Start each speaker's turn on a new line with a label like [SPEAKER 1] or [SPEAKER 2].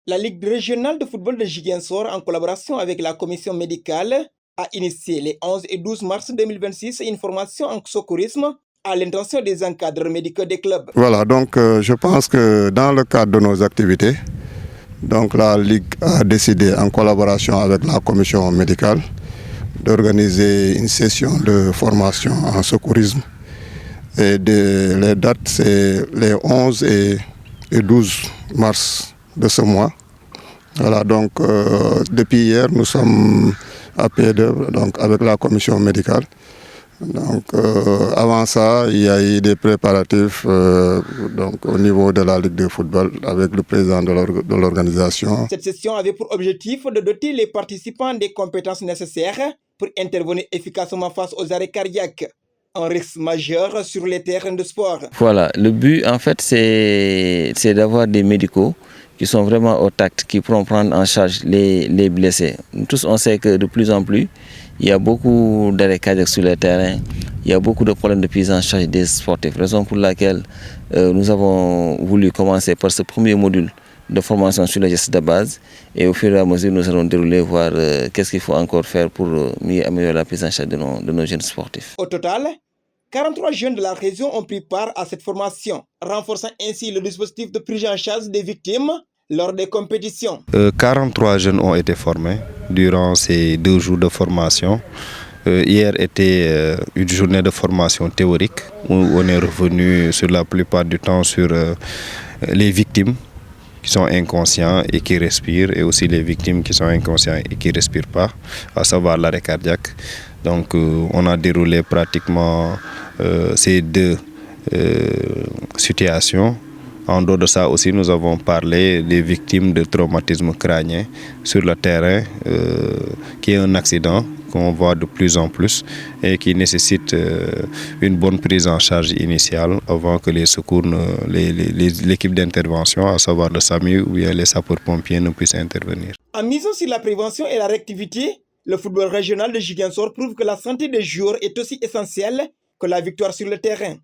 [SPEAKER 1] La Ligue régionale de football de Ziguinchor, en collaboration avec la commission médicale, a initié les 11 et 12 mars 2026 une formation en secourisme à l'intention des encadreurs médicaux des clubs.
[SPEAKER 2] Voilà, donc je pense que dans le cadre de nos activités, donc la Ligue a décidé en collaboration avec la commission médicale d'organiser une session de formation en secourisme. Et les dates, c'est les 11 et 12 mars de ce mois. Voilà, donc depuis hier, nous sommes à pied d'œuvre avec la commission médicale. Donc, avant ça, il y a eu des préparatifs au niveau de la Ligue de football avec le président de l'organisation.
[SPEAKER 1] Cette session avait pour objectif de doter les participants des compétences nécessaires pour intervenir efficacement face aux arrêts cardiaques, un risque majeur sur les terrains de sport.
[SPEAKER 3] Voilà, le but en fait c'est d'avoir des médicaux qui sont vraiment au tact, qui pourront prendre en charge les blessés. Tous on sait que de plus en plus, il y a beaucoup d'arrêts cardiaques sur le terrain, il y a beaucoup de problèmes de prise en charge des sportifs, raison pour laquelle nous avons voulu commencer par ce premier module de formation sur les gestes de base et au fur et à mesure nous allons dérouler voir qu'est-ce qu'il faut encore faire pour mieux améliorer la prise en charge de nos jeunes sportifs.
[SPEAKER 1] Au total, 43 jeunes de la région ont pris part à cette formation, renforçant ainsi le dispositif de prise en charge des victimes lors des compétitions.
[SPEAKER 4] 43 jeunes ont été formés durant ces 2 jours de formation. Hier était une journée de formation théorique où on est revenu sur la plupart du temps sur les victimes qui sont inconscients et qui respirent, et aussi les victimes qui sont inconscients et qui ne respirent pas, à savoir l'arrêt cardiaque. Donc on a déroulé pratiquement ces 2 situations. En dehors de ça aussi, nous avons parlé des victimes de traumatisme crânien sur le terrain, qui est un accident qu'on voit de plus en plus et qui nécessite une bonne prise en charge initiale avant que les secours, l'équipe d'intervention, à savoir le SAMU ou bien les sapeurs-pompiers, ne puissent intervenir.
[SPEAKER 1] En misant sur la prévention et la réactivité, le football régional de Ziguinchor prouve que la santé des joueurs est aussi essentielle que la victoire sur le terrain.